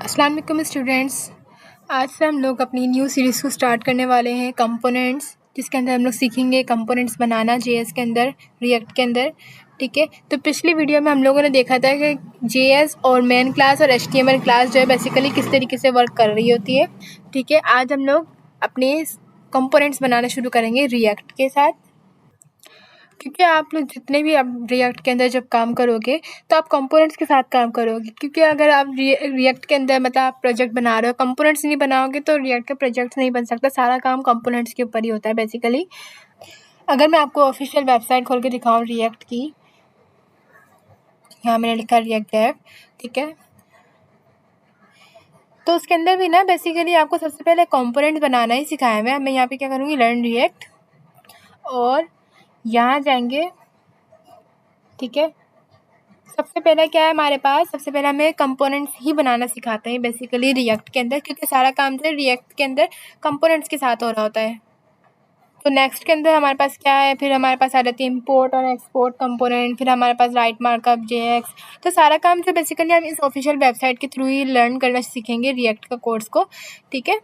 अस्सलाम वालेकुम स्टूडेंट्स। आज से हम लोग अपनी न्यू सीरीज़ को स्टार्ट करने वाले हैं कंपोनेंट्स, जिसके अंदर हम लोग सीखेंगे कंपोनेंट्स बनाना जेएस के अंदर, रिएक्ट के अंदर। ठीक है, तो पिछली वीडियो में हम लोगों ने देखा था कि जेएस और मेन क्लास और एचटीएमएल क्लास जो है बेसिकली किस तरीके से वर्क कर रही होती है। ठीक है, आज हम लोग अपने कंपोनेंट्स बनाना शुरू करेंगे रिएक्ट के साथ, क्योंकि आप लोग जितने भी आप रिएक्ट के अंदर जब काम करोगे तो आप कंपोनेंट्स के साथ काम करोगे, क्योंकि अगर आप रिएक्ट के अंदर मतलब आप प्रोजेक्ट बना रहे हो, कंपोनेंट्स नहीं बनाओगे तो रिएक्ट का प्रोजेक्ट नहीं बन सकता। सारा काम कंपोनेंट्स के ऊपर ही होता है बेसिकली। अगर मैं आपको ऑफिशियल वेबसाइट खोल के दिखाऊँ रिएक्ट की, यहाँ मैंने लिखा रिएक्ट ऐप, ठीक है, तो उसके अंदर भी ना बेसिकली आपको सबसे पहले कंपोनेंट्स बनाना ही सिखाया है। मैं यहाँ पे क्या करूँगी, लर्न रिएक्ट, और यहाँ जाएंगे। ठीक है, सबसे पहले क्या है हमारे पास, सबसे पहले हमें कंपोनेंट्स ही बनाना सिखाते हैं बेसिकली रिएक्ट के अंदर, क्योंकि सारा काम जो है रिएक्ट के अंदर कंपोनेंट्स के साथ हो रहा होता है। तो नेक्स्ट के अंदर हमारे पास क्या है, फिर हमारे पास आ जाती है इंपोर्ट और एक्सपोर्ट कंपोनेंट, फिर हमारे पास राइट मार्कअप जेएक्स। तो सारा काम जो बेसिकली हम इस ऑफिशियल वेबसाइट के थ्रू ही लर्न करना सीखेंगे रिएक्ट का कोर्स को। ठीक है,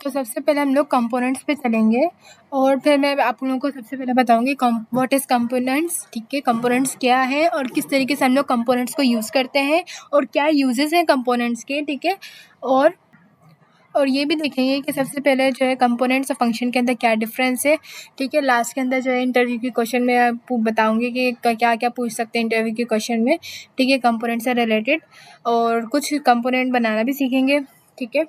तो सबसे पहले हम लोग कंपोनेंट्स पे चलेंगे और फिर मैं आप लोगों को सबसे पहले बताऊंगी व्हाट इज़ कंपोनेंट्स। ठीक है, कंपोनेंट्स क्या है और किस तरीके से हम लोग कंपोनेंट्स को यूज़ करते हैं और क्या यूजेस हैं कंपोनेंट्स के। ठीक है, और ये भी देखेंगे कि सबसे पहले जो है कंपोनेंट्स और फंक्शन के अंदर क्या डिफरेंस है। ठीक है, लास्ट के अंदर जो है इंटरव्यू के क्वेश्चन में आपको बताऊंगी कि क्या क्या पूछ सकते हैं इंटरव्यू के क्वेश्चन में। ठीक है, कंपोनेंट से रिलेटेड, और कुछ कंपोनेंट बनाना भी सीखेंगे। ठीक है,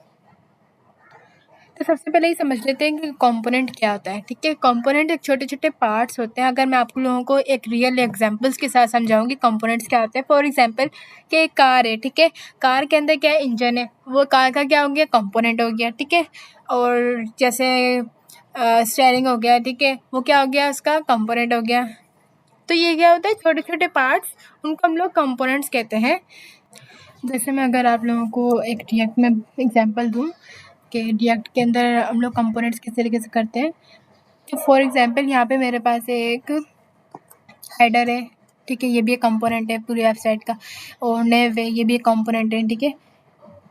तो सबसे पहले ये समझ लेते हैं कि कंपोनेंट क्या होता है। ठीक है, कंपोनेंट एक छोटे छोटे पार्ट्स होते हैं। अगर मैं आप लोगों को एक रियल एग्जांपल्स के साथ समझाऊंगी कंपोनेंट्स क्या होते हैं, फॉर एग्जांपल कि एक कार है। ठीक है, कार के अंदर क्या है, इंजन है, वो कार का क्या हो गया, कंपोनेंट हो गया। ठीक है, और जैसे स्टेयरिंग हो गया, ठीक है, वो क्या हो गया, उसका कंपोनेंट हो गया। तो ये क्या होता है, छोटे छोटे पार्ट्स, उनको हम लोग कंपोनेंट्स कहते हैं। जैसे मैं अगर आप लोगों को एक रिएक्ट में एग्जांपल दूं कि रिएक्ट के अंदर हम लोग कंपोनेंट्स किस तरीके से करते हैं, तो फॉर एग्जांपल यहाँ पे मेरे पास एक हेडर है। ठीक है, ये भी एक कंपोनेंट है पूरी वेबसाइट का, और नेव है, ये भी एक कंपोनेंट है। ठीक है,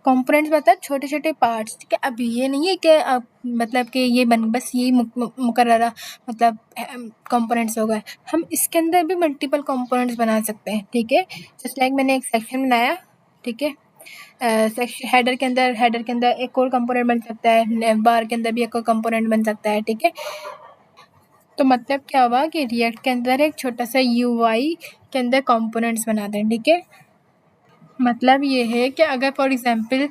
कंपोनेंट्स मतलब छोटे छोटे पार्ट्स। ठीक है, अब ये नहीं है कि अब मतलब कि ये बस ये मुकर्ररा मतलब कंपोनेंट्स हो गए, हम इसके अंदर भी मल्टीपल कंपोनेंट्स बना सकते हैं। ठीक है, जस्ट लाइक मैंने एक सेक्शन बनाया। ठीक है, हेडर के अंदर एक और कंपोनेंट बन सकता है, नेव बार के अंदर भी एक और कंपोनेंट बन सकता है। ठीक है, तो मतलब क्या हुआ कि रिएक्ट के अंदर एक छोटा सा यूआई के अंदर कंपोनेंट्स बनाते हैं। ठीक है, मतलब ये है कि अगर फॉर एग्जांपल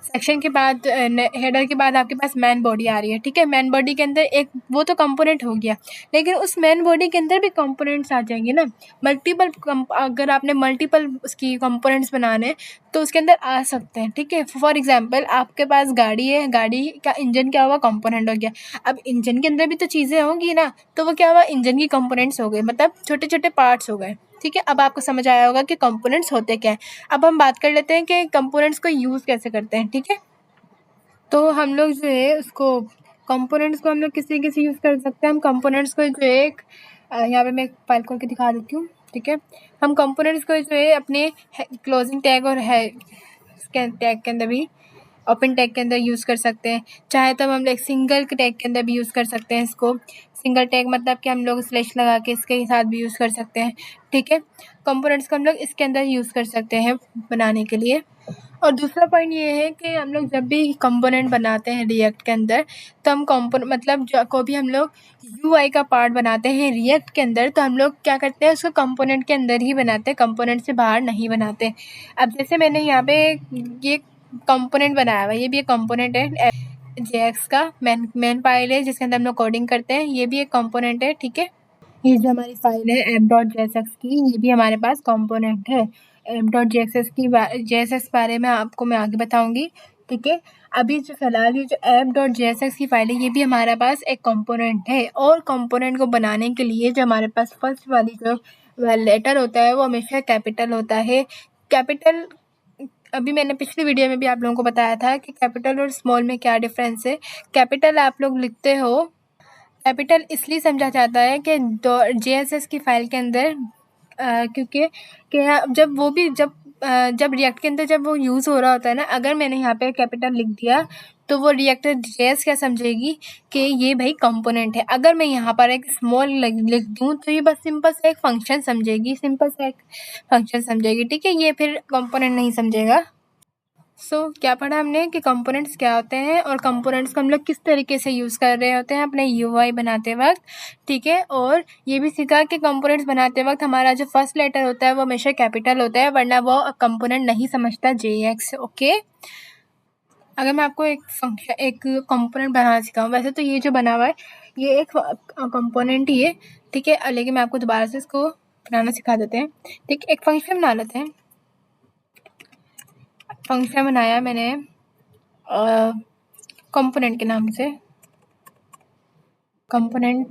सेक्शन के बाद हेडर के बाद आपके पास मैन बॉडी आ रही है। ठीक है, मैन बॉडी के अंदर एक वो तो कंपोनेंट हो गया, लेकिन उस मैन बॉडी के अंदर भी कंपोनेंट्स आ जाएंगे ना, मल्टीपल। अगर आपने मल्टीपल उसकी कंपोनेंट्स बनाने तो उसके अंदर आ सकते हैं। ठीक है, फॉर एग्जांपल आपके पास गाड़ी है, गाड़ी का इंजन क्या हुआ, कंपोनेंट हो गया। अब इंजन के अंदर भी तो चीज़ें होंगी ना, तो वो क्या हुआ, इंजन की कंपोनेंट्स हो गए, मतलब छोटे छोटे पार्ट्स हो गए। ठीक है, अब आपको समझ आया होगा कि कंपोनेंट्स होते क्या हैं। अब हम बात कर लेते हैं कि कंपोनेंट्स को यूज़ कैसे करते हैं। ठीक है, तो हम लोग जो है उसको कंपोनेंट्स को हम लोग किस तरीके से यूज़ कर सकते हैं। हम कंपोनेंट्स को जो है एक यहाँ पे मैं एक फाइल खोल के दिखा देती हूँ। ठीक है, हम कंपोनेंट्स को जो है अपने क्लोजिंग टैग और है टैग के अंदर भी, ओपन टैग के अंदर यूज़ कर सकते हैं। चाहे तो हम एक सिंगल टैग के अंदर भी यूज़ कर सकते हैं इसको। सिंगल टैग मतलब कि हम लोग स्लैश लगा के इसके साथ भी यूज़ कर सकते हैं। ठीक है, कंपोनेंट्स को हम लोग इसके अंदर यूज़ कर सकते हैं बनाने के लिए। और दूसरा पॉइंट ये है कि हम लोग जब भी कंपोनेंट बनाते हैं रिएक्ट के अंदर, तो हम मतलब जो को भी हम लोग यूआई का पार्ट बनाते हैं रिएक्ट के अंदर, तो हम लोग क्या करते हैं, उसको कंपोनेंट के अंदर ही बनाते हैं, कंपोनेंट से बाहर नहीं बनाते। अब जैसे मैंने यहाँ पे ये कंपोनेंट बनाया हुआ है, ये भी एक कंपोनेंट है जेएक्स का, मेन फाइल है जिसके अंदर हम लोग कोडिंग करते हैं, ये भी एक कंपोनेंट है। ठीक है, ये जो हमारी फाइल है app.jsx की, ये भी हमारे पास कंपोनेंट है। app.jsx बारे में आपको मैं आगे बताऊंगी। ठीक है, अभी जो फिलहाल ये जो app.jsx की फाइल है, ये भी हमारे पास एक कंपोनेंट है। और कंपोनेंट को बनाने के लिए जो हमारे पास फर्स्ट वाली जो लेटर होता है वो हमेशा कैपिटल होता है। कैपिटल, अभी मैंने पिछली वीडियो में भी आप लोगों को बताया था कि कैपिटल और स्मॉल में क्या डिफरेंस है। कैपिटल आप लोग लिखते हो, कैपिटल इसलिए समझा जाता है कि जेएसएस की फ़ाइल के अंदर क्योंकि जब जब रिएक्ट के अंदर जब वो यूज़ हो रहा होता है ना, अगर मैंने यहाँ पे कैपिटल लिख दिया तो वो रिएक्टर जेएस क्या समझेगी कि ये भाई कंपोनेंट है। अगर मैं यहाँ पर एक स्मॉल लिख दूँ तो ये बस सिंपल सा एक फंक्शन समझेगी, ठीक है, ये फिर कंपोनेंट नहीं समझेगा। क्या पढ़ा हमने कि कंपोनेंट्स क्या होते हैं और कंपोनेंट्स को हम लोग किस तरीके से यूज़ कर रहे होते हैं अपने यूआई बनाते वक्त, ठीक है। और ये भी सीखा कि कंपोनेंट्स बनाते वक्त हमारा जो फर्स्ट लेटर होता है वो हमेशा कैपिटल होता है, वरना वो कंपोनेंट नहीं समझता जेएक्स। ओके, अगर मैं आपको एक कंपोनेंट बनाना सिखाऊं, वैसे तो ये जो बना हुआ है ये एक कंपोनेंट ही है, ठीक है, लेकिन मैं आपको दोबारा से इसको बनाना सिखा देते हैं। ठीक, एक फंक्शन बना लेते हैं। फंक्शन बनाया मैंने कंपोनेंट के नाम से, कंपोनेंट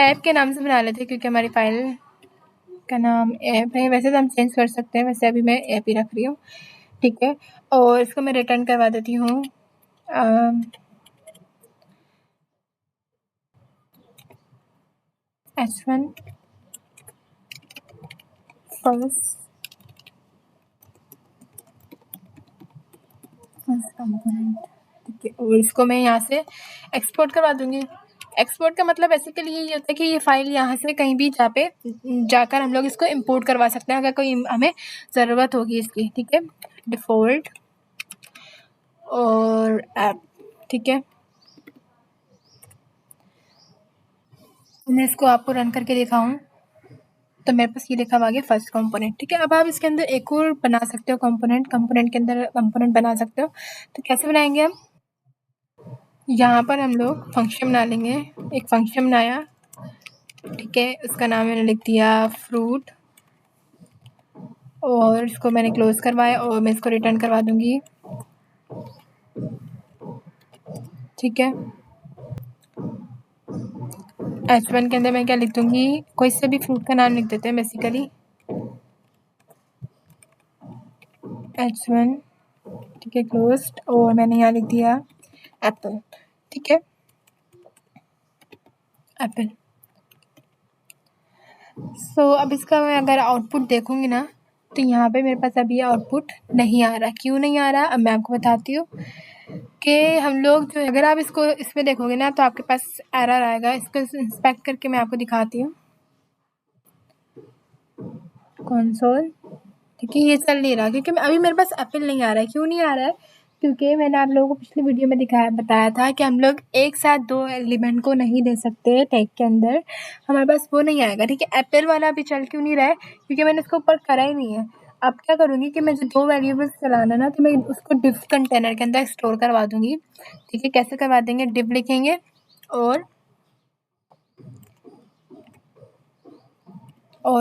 ऐप के नाम से बना लेते हैं क्योंकि हमारी फाइल का नाम ऐप है। वैसे तो हम चेंज कर सकते हैं, वैसे अभी मैं ऐप ही रख रही हूँ, ठीक है। और इसको मैं रिटर्न करवा देती हूँ h1 फर्स्ट कंपोनेंट, ठीक है। और इसको मैं यहाँ से एक्सपोर्ट करवा दूँगी। एक्सपोर्ट का मतलब बेसिकली ये होता है कि ये फाइल यहाँ से कहीं भी जाकर हम लोग इसको इंपोर्ट करवा सकते हैं अगर कोई हमें ज़रूरत होगी इसकी, ठीक है। डिफ़ॉल्ट और ऐप, ठीक है। मैं इसको आपको रन करके दिखाऊँ तो मेरे पास ये लिखा हुआ है फर्स्ट कंपोनेंट, ठीक है। अब आप इसके अंदर एक और बना सकते हो कंपोनेंट के अंदर कंपोनेंट बना सकते हो। तो कैसे बनाएंगे हम, यहाँ पर हम लोग फंक्शन बना लेंगे। एक फंक्शन बनाया, ठीक है, उसका नाम मैंने लिख दिया फ्रूट और इसको मैंने क्लोज करवाया और मैं इसको रिटर्न करवा दूंगी, ठीक है। h1 के अंदर मैं क्या लिख दूंगी, कोई से भी फ्रूट का नाम लिख देते हैं बेसिकली, h1, ठीक है, क्लोज्ड। और मैंने यहाँ लिख दिया एप्पल, ठीक है, एप्पल। अब इसका मैं अगर आउटपुट देखूंगी ना तो यहाँ पे मेरे पास अभी आउटपुट नहीं आ रहा। क्यों नहीं आ रहा, अब मैं आपको बताती हूँ कि हम लोग जो, अगर आप इसको इसमें देखोगे ना तो आपके पास एरर आएगा। इसको इंस्पेक्ट करके मैं आपको दिखाती हूँ। कंसोल, ठीक है, ये चल नहीं रहा क्योंकि अभी मेरे पास एप्पल नहीं आ रहा है। क्यों नहीं आ रहा है, क्योंकि मैंने आप लोगों को पिछली वीडियो में बताया था कि हम लोग एक साथ 2 एलिमेंट को नहीं दे सकते टैग के अंदर, हमारे पास वो नहीं आएगा, ठीक है। एप्पल वाला अभी चल क्यों नहीं रहा है, क्योंकि मैंने इसको ऊपर करा ही नहीं है। अब क्या करूँगी कि मैं जो 2 वेरिएबल्स चलाना ना तो मैं उसको डिफ कंटेनर के अंदर स्टोर करवा दूँगी, ठीक है। कैसे करवा देंगे, डिफ लिखेंगे और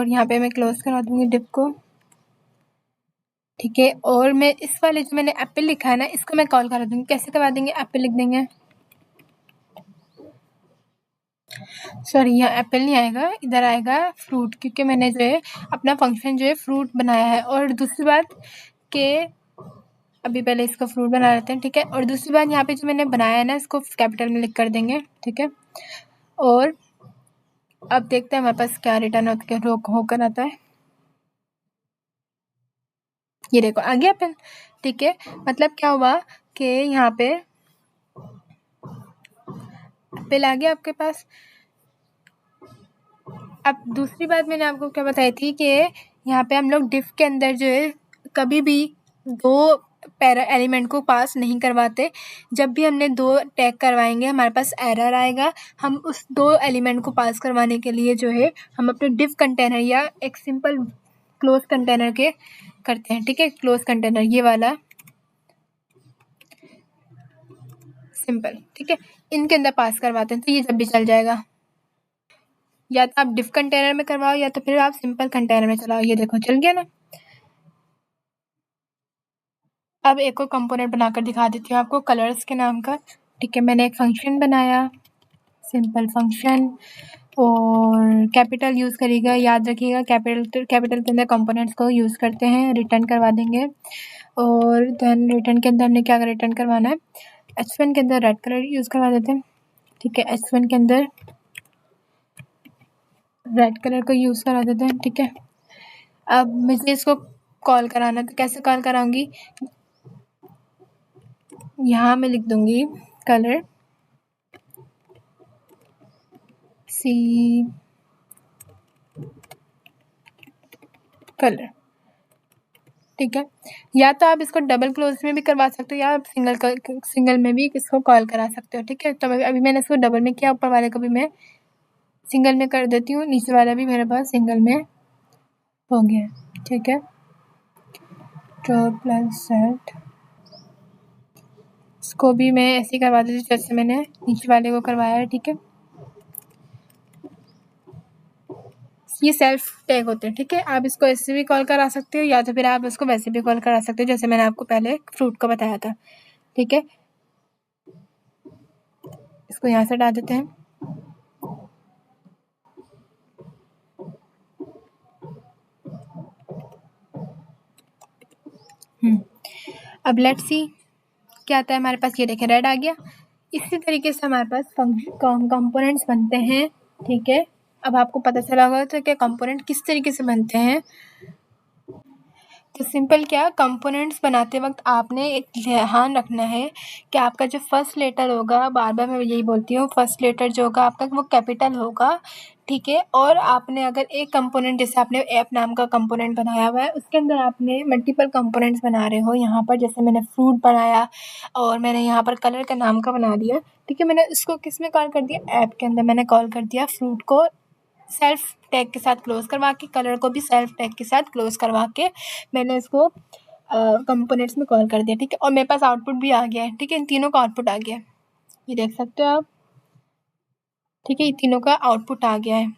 यहाँ पे मैं क्लोज करा दूँगी डिफ को, ठीक है। और मैं इस वाले जो मैंने एप्पल लिखा है ना इसको मैं कॉल करा दूँगी। कैसे करवा देंगे, एप्पल लिख देंगे, सॉरी यहाँ एप्पल नहीं आएगा, इधर आएगा फ्रूट, क्योंकि मैंने जो है अपना फंक्शन जो है फ्रूट बनाया है। और दूसरी बात कि अभी पहले इसको फ्रूट बना लेते हैं, ठीक है। और दूसरी बात यहाँ पे जो मैंने बनाया है ना इसको कैपिटल में लिख कर देंगे, ठीक है। और अब देखते हैं हमारे पास क्या रिटर्न होकर आता है। ये देखो आ गया एप्पल, ठीक है। मतलब क्या हुआ कि यहाँ पे एप्पल आ गया आपके पास। अब दूसरी बात मैंने आपको क्या बताई थी कि यहाँ पे हम लोग डिफ के अंदर जो है कभी भी 2 पैरा एलिमेंट को पास नहीं करवाते। जब भी हमने 2 टैग करवाएंगे हमारे पास एरर आएगा। हम उस 2 एलिमेंट को पास करवाने के लिए जो है हम अपने डिफ कंटेनर या एक सिंपल क्लोज कंटेनर के करते हैं, ठीक है। क्लोज कंटेनर ये वाला सिंपल, ठीक है, इनके अंदर पास करवाते हैं तो ये जब भी चल जाएगा। या तो आप डिफ कंटेनर में करवाओ या तो फिर आप सिंपल कंटेनर में चलाओ। ये देखो चल गया ना। अब एक और कंपोनेंट बनाकर दिखा देती हूँ आपको कलर्स के नाम का, ठीक है। मैंने एक फंक्शन बनाया, सिंपल फंक्शन, और कैपिटल यूज़ करिएगा, याद रखिएगा कैपिटल के अंदर कंपोनेंट्स को यूज़ करते हैं। रिटर्न करवा देंगे और देन रिटर्न के अंदर हमने क्या रिटर्न करवाना है, h1 के अंदर रेड कलर यूज़ करवा देते हैं, ठीक है। h1 के अंदर रेड कलर को यूज़ करा देते हैं, ठीक है। अब मुझे इसको कॉल कराना, तो कैसे कॉल कराऊंगी, यहाँ मैं लिख दूंगी कलर सी कलर, ठीक है। या तो आप इसको डबल क्लोज में भी करवा सकते हो या आप सिंगल में भी इसको कॉल करा सकते हो, ठीक है। तो अभी मैंने इसको डबल में किया, ऊपर वाले को भी मैं सिंगल में कर देती हूँ, नीचे वाला भी मेरे पास सिंगल में हो गया, ठीक है। तो प्लस सेट इसको भी मैं ऐसे ही करवा देती हूँ जैसे मैंने नीचे वाले को करवाया है, ठीक है। ये सेल्फ टैग होते हैं, ठीक है। आप इसको ऐसे भी कॉल करा सकते हो या तो फिर आप इसको वैसे भी कॉल करा सकते हो जैसे मैंने आपको पहले फ्रूट को बताया था, ठीक है। इसको यहाँ से हटा देते हैं। अब लेट्स सी क्या आता है हमारे पास। ये देखें रेड आ गया। इसी तरीके से हमारे पास कंपोनेंट्स बनते हैं, ठीक है। अब आपको पता चला होगा तो क्या कंपोनेंट किस तरीके से बनते हैं। तो सिंपल क्या, कंपोनेंट्स बनाते वक्त आपने एक ध्यान रखना है कि आपका जो फर्स्ट लेटर होगा, बार बार मैं यही बोलती हूँ, फर्स्ट लेटर जो होगा आपका वो कैपिटल होगा, ठीक है। और आपने अगर एक कंपोनेंट, जैसे आपने ऐप नाम का कंपोनेंट बनाया हुआ है, उसके अंदर आपने मल्टीपल कंपोनेंट्स बना रहे हो, यहाँ पर जैसे मैंने फ्रूट बनाया और मैंने यहाँ पर कलर का नाम का बना दिया, ठीक है। मैंने इसको किस में कॉल कर दिया, ऐप के अंदर मैंने कॉल कर दिया फ्रूट को सेल्फ टैग के साथ क्लोज करवा के, कलर को भी सेल्फ टैग के साथ क्लोज करवा के मैंने इसको कंपोनेंट्स में कॉल कर दिया, ठीक है। और मेरे पास आउटपुट भी आ गया है, ठीक है। इन तीनों का आउटपुट आ गया है, ये देख सकते हो आप, ठीक है। ये तीनों का आउटपुट आ गया है।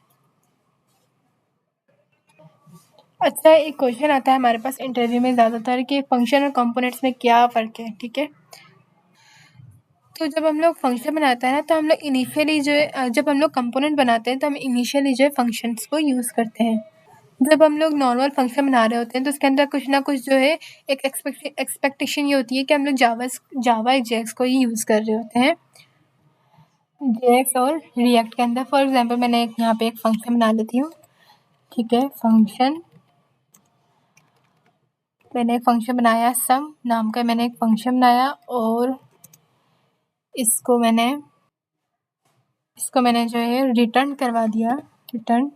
अच्छा, एक क्वेश्चन आता है हमारे पास इंटरव्यू में ज़्यादातर कि फंक्शन और कंपोनेंट्स में क्या फ़र्क है, ठीक है। तो जब हम लोग फंक्शन बनाते हैं ना, तो हम लोग इनिशियली जो है, जब हम लोग कंपोनेंट बनाते हैं तो हम इनिशियली जो है फंक्शंस को यूज़ करते हैं। जब हम लोग नॉर्मल फंक्शन बना रहे होते हैं तो उसके अंदर कुछ ना कुछ जो है एक एक्सपेक्टेशन ये होती है कि हम लोग जावा जेएक्स को ही यूज़ कर रहे होते हैं, जेएक्स और रिएक्ट के अंदर। फॉर एग्जांपल मैंने यहाँ पे एक फंक्शन बना लेती हूँ, ठीक है। मैंने एक फंक्शन बनाया सम नाम का, मैंने एक फंक्शन बनाया और इसको मैंने जो है रिटर्न करवा दिया, रिटर्न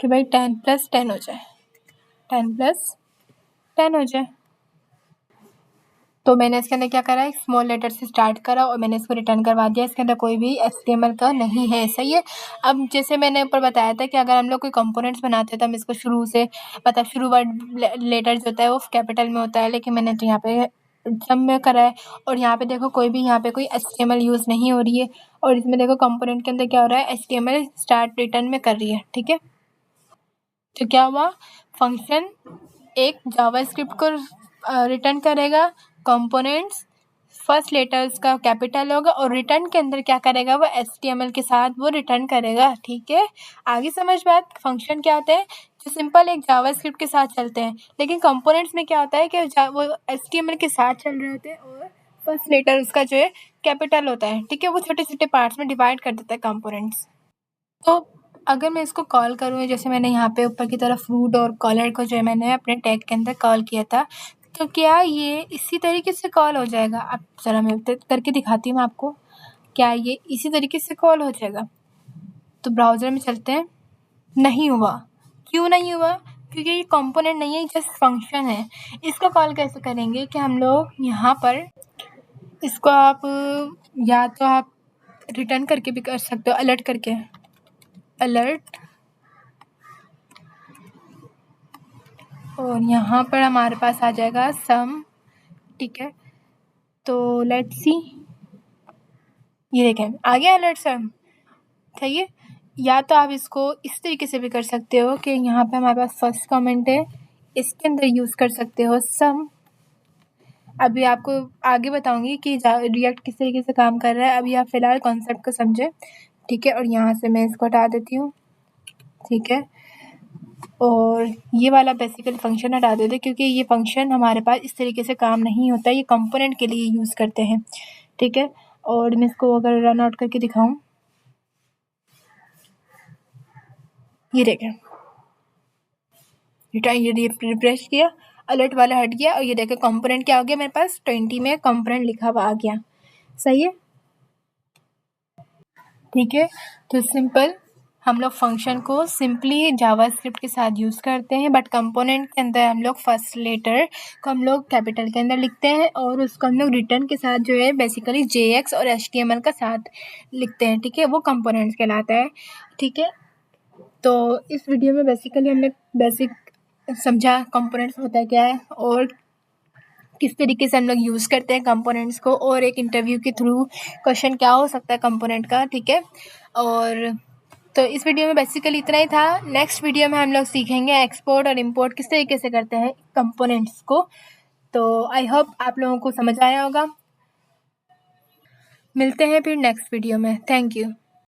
कि भाई 10 + 10 हो जाए, 10 + 10 हो जाए। तो मैंने इसके अंदर क्या करा, एक स्मॉल लेटर से स्टार्ट करा और मैंने इसको रिटर्न करवा दिया। इसके अंदर कोई भी HTML का नहीं है, सही है। अब जैसे मैंने ऊपर बताया था कि अगर हम लोग कोई कंपोनेंट्स बनाते हैं तो हम इसको शुरू से, मतलब शुरू वर्ड लेटर जो होता है वो कैपिटल में होता है, लेकिन मैंने तो यहाँ पे सब में करा है। और यहाँ पे देखो यहाँ पे कोई HTML यूज़ नहीं हो रही है। और इसमें देखो कंपोनेंट के अंदर क्या हो रहा है, HTML स्टार्ट रिटर्न में कर रही है, ठीक है। तो क्या हुआ, फंक्शन एक जावास्क्रिप्ट को रिटर्न करेगा, कंपोनेंट्स फर्स्ट लेटर्स का कैपिटल होगा और रिटर्न के अंदर क्या करेगा, वो HTML के साथ वो रिटर्न करेगा, ठीक है। आगे समझ बात। फंक्शन क्या होते हैं, जो सिंपल एक जावास्क्रिप्ट के साथ चलते हैं, लेकिन कंपोनेंट्स में क्या होता है कि वो HTML के साथ चल रहे होते हैं और फर्स्ट लेटर उसका जो है कैपिटल होता है, ठीक है। वो छोटे छोटे पार्ट्स में डिवाइड कर देता है कंपोनेंट्स। तो अगर मैं इसको कॉल करूँ, जैसे मैंने यहाँ पे ऊपर की तरफ फ्रूट और कलर को जो है मैंने अपने टैग के अंदर कॉल किया था, तो क्या ये इसी तरीके से कॉल हो जाएगा। अब ज़रा मैं करके दिखाती हूँ आपको, क्या ये इसी तरीके से कॉल हो जाएगा। तो ब्राउज़र में चलते हैं, नहीं हुआ। क्यों नहीं हुआ, क्योंकि ये कंपोनेंट नहीं है, जस्ट फंक्शन है। इसको कॉल कैसे करेंगे कि हम लोग यहाँ पर इसको आप या तो आप रिटर्न करके भी कर सकते हो, अलर्ट करके, अलर्ट। और यहाँ पर हमारे पास आ जाएगा सम, ठीक है। तो लेट्स सी, ये देखें आ गया अलर्ट सम, सही है। या तो आप इसको इस तरीके से भी कर सकते हो कि यहाँ पे हमारे पास फर्स्ट कमेंट है, इसके अंदर यूज़ कर सकते हो सम। अभी आपको आगे बताऊंगी कि रिएक्ट किस तरीके से काम कर रहा है, अभी आप फ़िलहाल कॉन्सेप्ट को समझें, ठीक है। और यहाँ से मैं इसको हटा देती हूँ, ठीक है। और ये वाला बेसिकली फ़ंक्शन हटा देते क्योंकि ये फ़ंक्शन हमारे पास इस तरीके से काम नहीं होता, ये कंपोनेंट के लिए यूज़ करते हैं, ठीक है। और मैं इसको अगर रन आउट करके दिखाऊं, ये देखें ये रिफ्रेश किया, अलर्ट वाला हट गया और ये देखो कंपोनेंट क्या हो गया मेरे पास 20 में कंपोनेंट लिखा हुआ आ गया। सही है, ठीक है। तो सिंपल हम लोग फंक्शन को सिंपली जावास्क्रिप्ट के साथ यूज़ करते हैं, बट कंपोनेंट के अंदर हम लोग फर्स्ट लेटर को हम लोग कैपिटल के अंदर लिखते हैं और उसको हम लोग रिटर्न के साथ जो है बेसिकली JX और HTML का साथ लिखते हैं, ठीक है। वो कंपोनेंट्स कहलाता है, ठीक है। तो इस वीडियो में बेसिकली हमने बेसिक समझा कंपोनेंट्स होता क्या है और किस तरीके से हम लोग यूज़ करते हैं कंपोनेंट्स को, और एक इंटरव्यू के थ्रू क्वेश्चन क्या हो सकता है कंपोनेंट का, ठीक है। और तो इस वीडियो में बेसिकली इतना ही था। नेक्स्ट वीडियो में हम लोग सीखेंगे एक्सपोर्ट और इंपोर्ट किस तरीके से करते हैं कंपोनेंट्स को। तो आई होप आप लोगों को समझ आया होगा। मिलते हैं फिर नेक्स्ट वीडियो में। Thank you.